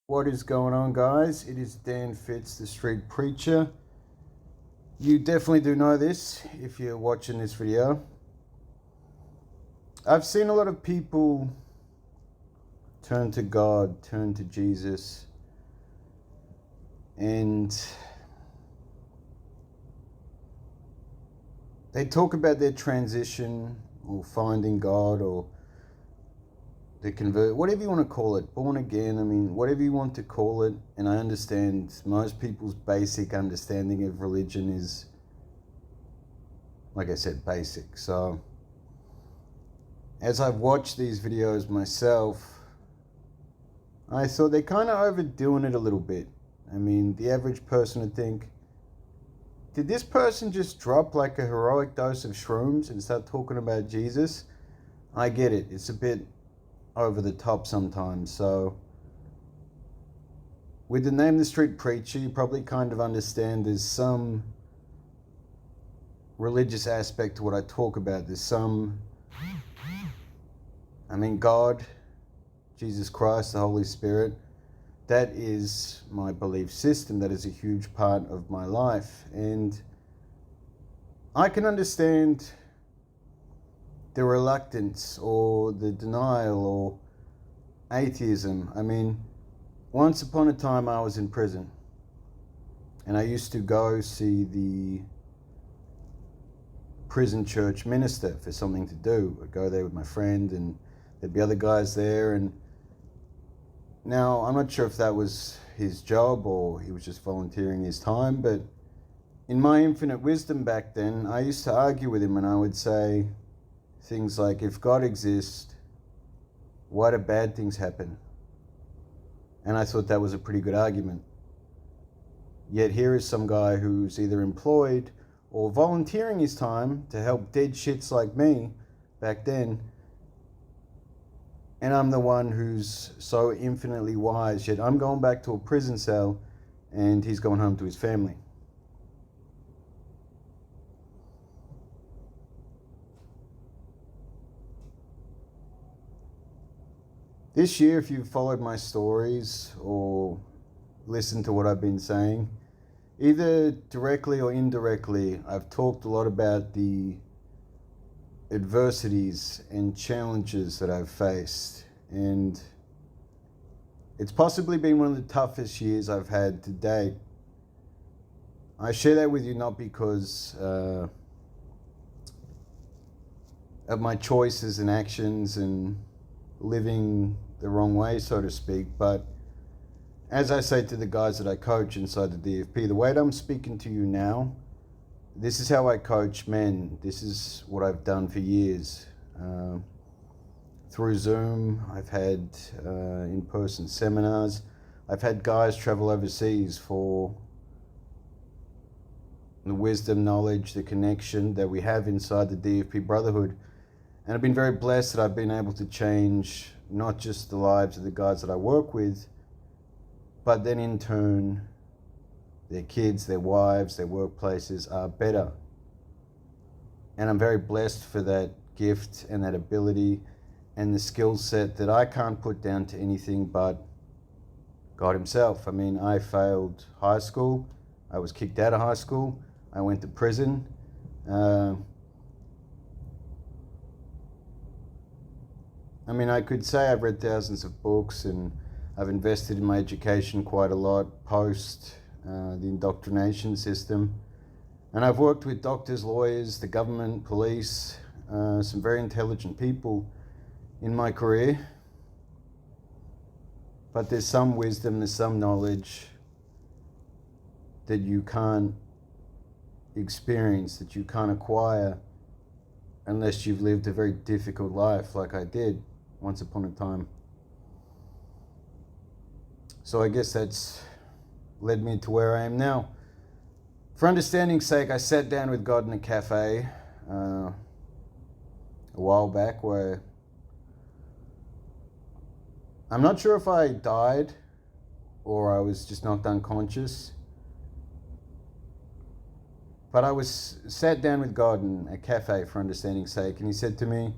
What is going on, guys? It is Dan Fitz, the street preacher. You definitely do know this if you're watching this video. I've seen a lot of people turn to God, turn to Jesus, and they talk about their transition or finding God or the convert, whatever you want to call it, born again, whatever you want to call it. And I understand most people's basic understanding of religion is, like I said, basic. So as I've watched these videos myself, I thought they're kind of overdoing it a little bit. The average person would think, did this person just drop like a heroic dose of shrooms and start talking about Jesus? I get it. It's a bit over the top sometimes. So with the name The Street Preacher, you probably kind of understand there's some religious aspect to what I talk about. There's some, God, Jesus Christ, the Holy Spirit. That is my belief system. That is a huge part of my life. And I can understand the reluctance or the denial or atheism. Once upon a time I was in prison and I used to go see the prison church minister for something to do. I'd go there with my friend and there'd be other guys there, and now I'm not sure if that was his job or he was just volunteering his time, but in my infinite wisdom back then, I used to argue with him and I would say things like, if God exists, why do bad things happen? And I thought that was a pretty good argument. Yet here is some guy who's either employed or volunteering his time to help dead shits like me back then, and I'm the one who's so infinitely wise, yet I'm going back to a prison cell and he's going home to his family. This year, if you've followed my stories or listened to what I've been saying, either directly or indirectly, I've talked a lot about the adversities and challenges that I've faced. And it's possibly been one of the toughest years I've had to date. I share that with you not because of my choices and actions and living the wrong way, so to speak, but as I say to the guys that I coach inside the DFP, the way that I'm speaking to you now, this is how I coach men. This is what I've done for years. Through Zoom, I've had in-person seminars. I've had guys travel overseas for the wisdom, knowledge, the connection that we have inside the DFP Brotherhood. And I've been very blessed that I've been able to change not just the lives of the guys that I work with, but then in turn, their kids, their wives, their workplaces are better. And I'm very blessed for that gift and that ability and the skill set that I can't put down to anything but God himself. I failed high school. I was kicked out of high school. I went to prison. I could say I've read thousands of books and I've invested in my education quite a lot post the indoctrination system. And I've worked with doctors, lawyers, the government, police, some very intelligent people in my career. But there's some wisdom, there's some knowledge that you can't experience, that you can't acquire unless you've lived a very difficult life like I did once upon a time. So I guess that's led me to where I am now. For understanding's sake, I sat down with God in a cafe a while back where I'm not sure if I died or I was just knocked unconscious, but I was sat down with God in a cafe for understanding's sake, and he said to me,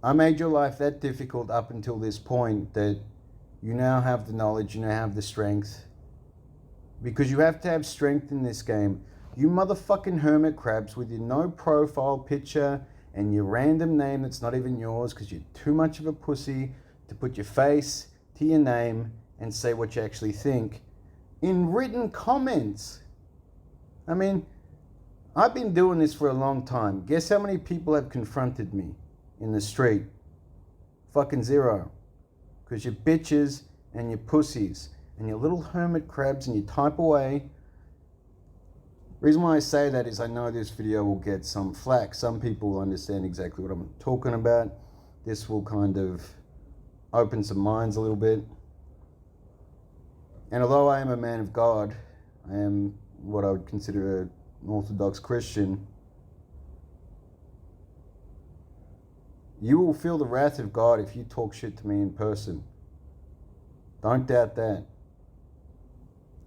I made your life that difficult up until this point that You now have the knowledge, you now have the strength. Because you have to have strength in this game. You motherfucking hermit crabs with your no profile picture and your random name that's not even yours because you're too much of a pussy to put your face to your name and say what you actually think in written comments. I mean, I've been doing this for a long time. Guess how many people have confronted me in the street? Fucking zero. Because you're bitches and you're pussies and you're little hermit crabs and you type away. Reason why I say that is I know this video will get some flack. Some people will understand exactly what I'm talking about. This will kind of open some minds a little bit. And although I am a man of God, I am what I would consider an Orthodox Christian, you will feel the wrath of God if you talk shit to me in person. Don't doubt that.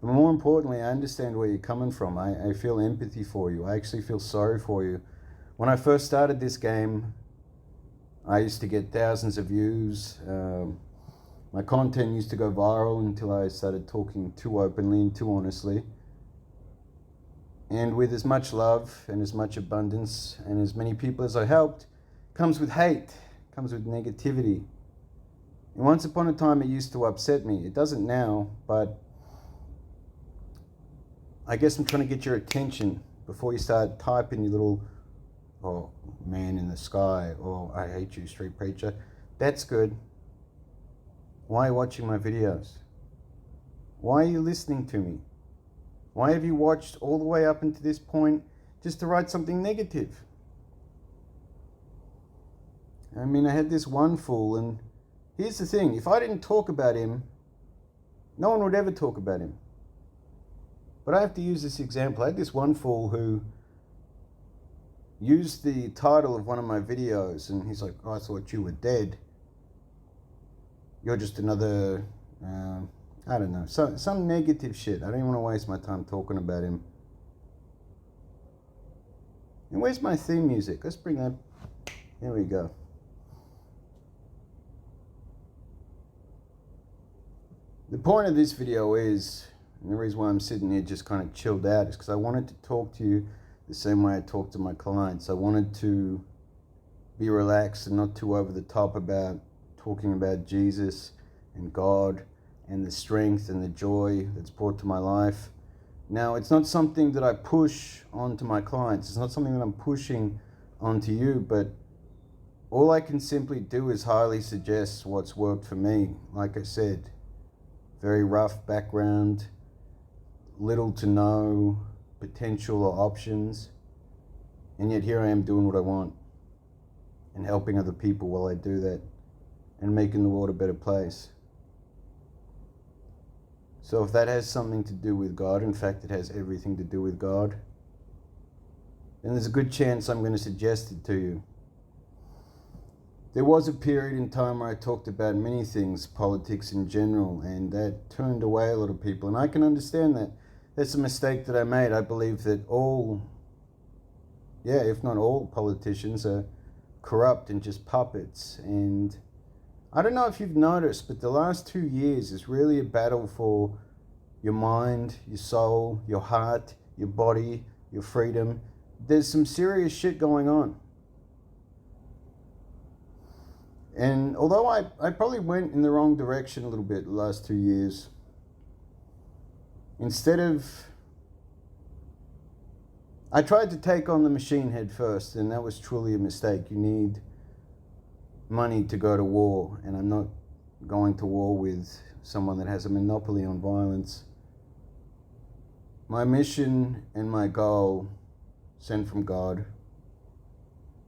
But more importantly, I understand where you're coming from. I feel empathy for you. I actually feel sorry for you. When I first started this game, I used to get thousands of views. My content used to go viral until I started talking too openly and too honestly. And with as much love and as much abundance and as many people as I helped, comes with hate, comes with negativity. And once upon a time it used to upset me. It doesn't now, but I guess I'm trying to get your attention before you start typing your little, oh, man in the sky, or I hate you, street preacher. That's good. Why are you watching my videos? Why are you listening to me? Why have you watched all the way up until this point just to write something negative? I mean, I had this one fool, and here's the thing. If I didn't talk about him, no one would ever talk about him. But I have to use this example. I had this one fool who used the title of one of my videos, and he's like, oh, I thought you were dead. You're just another, I don't know, some negative shit. I don't even want to waste my time talking about him. And where's my theme music? Let's bring that. Here we go. The point of this video is, and the reason why I'm sitting here just kind of chilled out, is because I wanted to talk to you the same way I talk to my clients. I wanted to be relaxed and not too over the top about talking about Jesus and God and the strength and the joy that's brought to my life. Now, it's not something that I push onto my clients. It's not something that I'm pushing onto you, but all I can simply do is highly suggest what's worked for me. Like I said, very rough background, little to no potential or options, and yet here I am doing what I want and helping other people while I do that and making the world a better place. So if that has something to do with God, in fact it has everything to do with God, then there's a good chance I'm going to suggest it to you. There was a period in time where I talked about many things, politics in general, and that turned away a lot of people, and I can understand that. That's a mistake that I made. I believe that all, if not all politicians are corrupt and just puppets. And I don't know if you've noticed, but the last 2 years is really a battle for your mind, your soul, your heart, your body, your freedom. There's some serious shit going on. And although I probably went in the wrong direction a little bit the last 2 years, I tried to take on the machine head first, and that was truly a mistake. You need money to go to war, and I'm not going to war with someone that has a monopoly on violence. My mission and my goal, sent from God,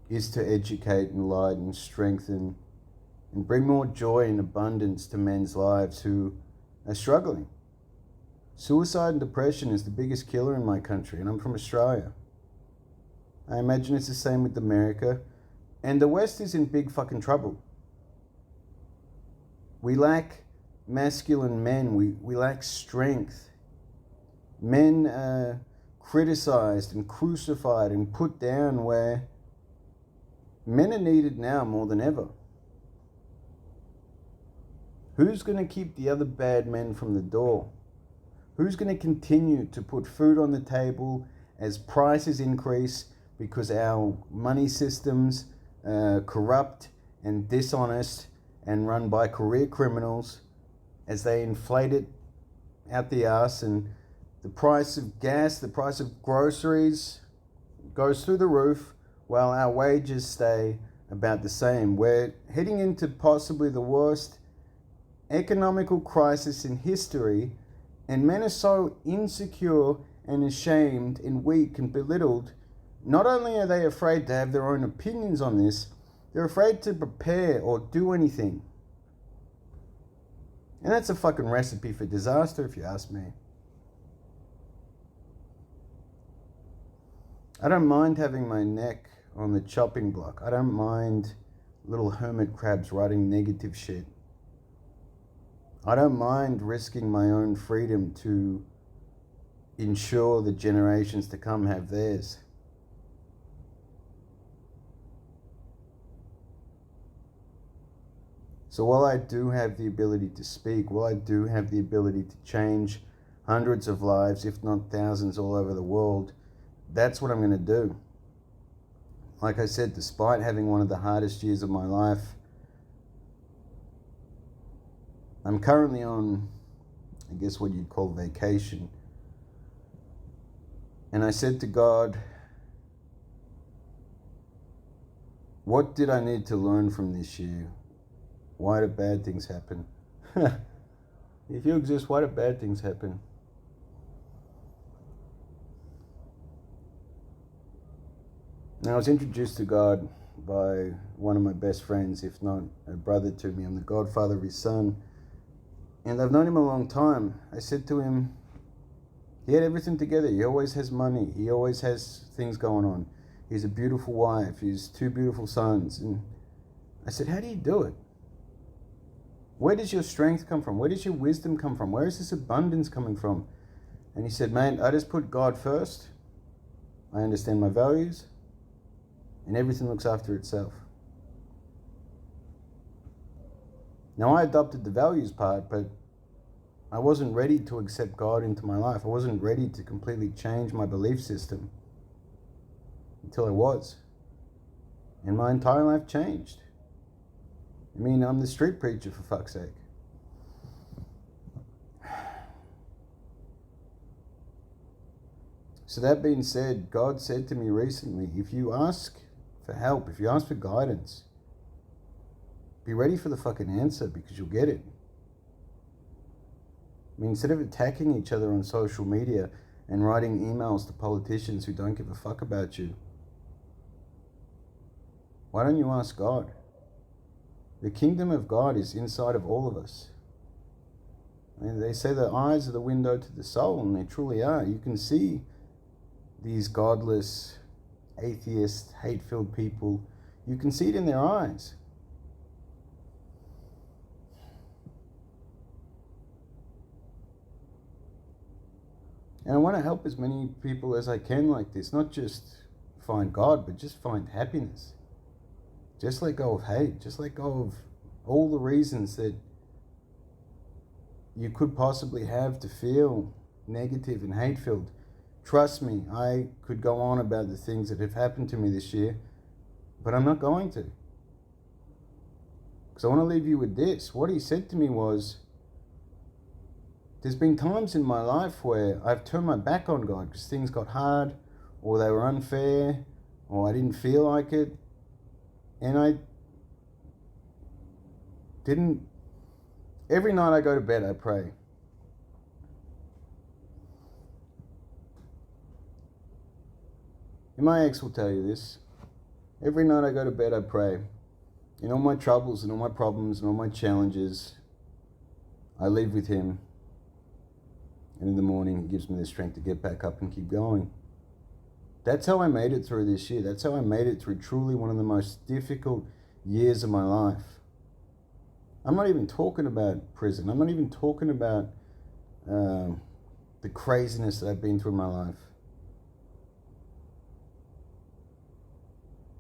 is to educate, enlighten, strengthen, and bring more joy and abundance to men's lives who are struggling. Suicide and depression is the biggest killer in my country, and I'm from Australia. I imagine it's the same with America, and the West is in big fucking trouble. We lack masculine men. We lack strength. Men are criticized and crucified and put down, where men are needed now more than ever. Who's going to keep the other bad men from the door? Who's going to continue to put food on the table as prices increase because our money systems are corrupt and dishonest and run by career criminals as they inflate it out the arse, and the price of gas, the price of groceries goes through the roof while our wages stay about the same. We're heading into possibly the worst economical crisis in history, and men are so insecure and ashamed and weak and belittled. Not only are they afraid to have their own opinions on this, they're afraid to prepare or do anything. And that's a fucking recipe for disaster, if you ask me. I don't mind having my neck on the chopping block. I don't mind little hermit crabs writing negative shit. I don't mind risking my own freedom to ensure the generations to come have theirs. So while I do have the ability to speak, while I do have the ability to change hundreds of lives, if not thousands all over the world, that's what I'm going to do. Like I said, despite having one of the hardest years of my life, I'm currently on, I guess what you'd call vacation. And I said to God, what did I need to learn from this year? Why do bad things happen? If you exist, why do bad things happen? Now, I was introduced to God by one of my best friends, if not a brother to me. I'm the godfather of his son. And I've known him a long time. I said to him, he had everything together. He always has money. He always has things going on. He has a beautiful wife. He has 2 beautiful sons. And I said, how do you do it? Where does your strength come from? Where does your wisdom come from? Where is this abundance coming from? And he said, man, I just put God first. I understand my values. And everything looks after itself. Now, I adopted the values part, but I wasn't ready to accept God into my life. I wasn't ready to completely change my belief system until I was. And my entire life changed. I mean, I'm the street preacher, for fuck's sake. So that being said, God said to me recently, if you ask for help, if you ask for guidance, be ready for the fucking answer, because you'll get it. I mean, instead of attacking each other on social media and writing emails to politicians who don't give a fuck about you, why don't you ask God? The kingdom of God is inside of all of us. I mean, they say the eyes are the window to the soul, and they truly are. You can see these godless, atheist, hate-filled people. You can see it in their eyes. And I want to help as many people as I can like this. Not just find God, but just find happiness. Just let go of hate. Just let go of all the reasons that you could possibly have to feel negative and hate-filled. Trust me, I could go on about the things that have happened to me this year, but I'm not going to. Because I want to leave you with this. What he said to me was, there's been times in my life where I've turned my back on God because things got hard, or they were unfair, or I didn't feel like it. And I didn't. Every night I go to bed, I pray. And my ex will tell you this. Every night I go to bed, I pray. In all my troubles and all my problems and all my challenges, I leave with him. And in the morning, he gives me the strength to get back up and keep going. That's how I made it through this year. That's how I made it through truly one of the most difficult years of my life. I'm not even talking about prison. I'm not even talking about the craziness that I've been through in my life.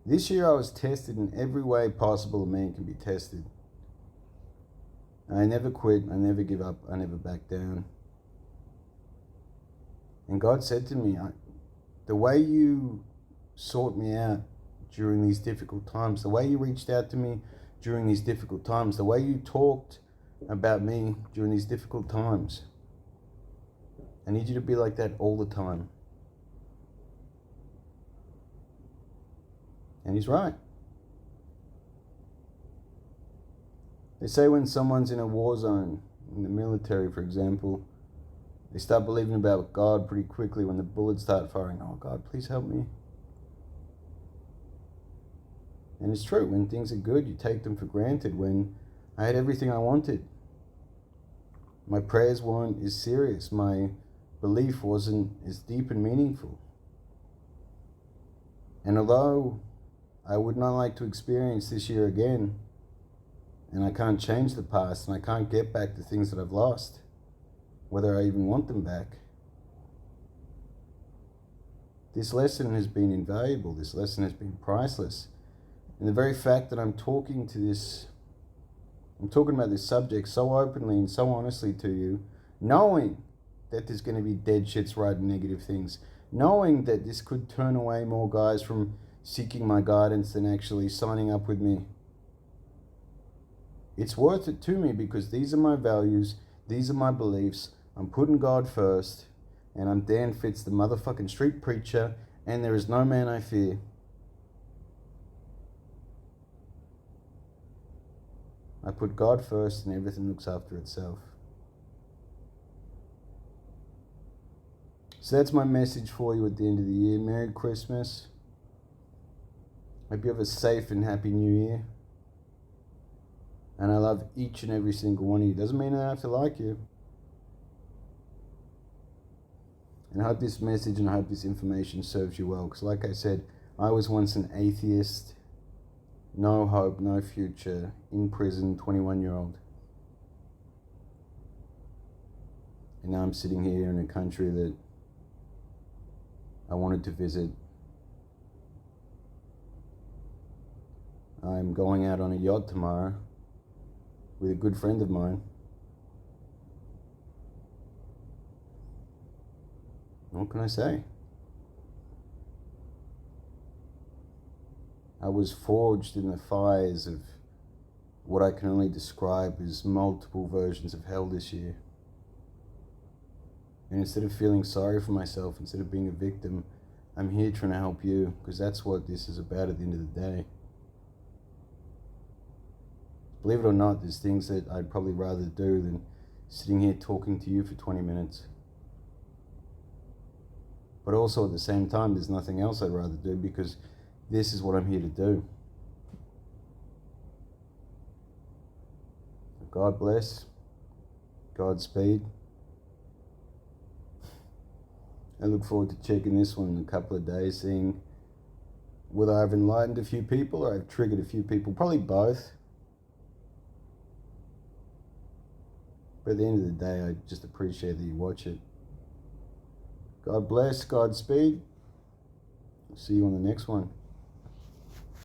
This year I was tested in every way possible a man can be tested. I never quit, I never give up, I never back down. And God said to me, the way you sought me out during these difficult times, the way you reached out to me during these difficult times, the way you talked about me during these difficult times, I need you to be like that all the time. And he's right. They say when someone's in a war zone, in the military for example, they start believing about God pretty quickly when the bullets start firing. Oh God, please help me. And it's true, when things are good, you take them for granted. When I had everything I wanted, my prayers weren't as serious. My belief wasn't as deep and meaningful. And although I would not like to experience this year again, and I can't change the past, and I can't get back the things that I've lost, whether I even want them back, this lesson has been invaluable. This lesson has been priceless. And the very fact that I'm talking about this subject so openly and so honestly to you, knowing that there's going to be dead shits writing negative things, knowing that this could turn away more guys from seeking my guidance than actually signing up with me. It's worth it to me because these are my values, these are my beliefs. I'm putting God first, and I'm Dan Fitz, the motherfucking street preacher, and there is no man I fear. I put God first and everything looks after itself. So that's my message for you at the end of the year. Merry Christmas. Hope you have a safe and happy New Year. And I love each and every single one of you. Doesn't mean I have to like you. And I hope this message and I hope this information serves you well. Because like I said, I was once an atheist, no hope, no future, in prison, 21-year-old. And now I'm sitting here in a country that I wanted to visit. I'm going out on a yacht tomorrow with a good friend of mine. What can I say? I was forged in the fires of what I can only describe as multiple versions of hell this year. And instead of feeling sorry for myself, instead of being a victim, I'm here trying to help you, because that's what this is about at the end of the day. Believe it or not, there's things that I'd probably rather do than sitting here talking to you for 20 minutes. But also at the same time, there's nothing else I'd rather do, because this is what I'm here to do. God bless. Godspeed. I look forward to checking this one in a couple of days, seeing whether I've enlightened a few people or I've triggered a few people. Probably both. But at the end of the day, I just appreciate that you watch it. God bless. Godspeed. See you on the next one.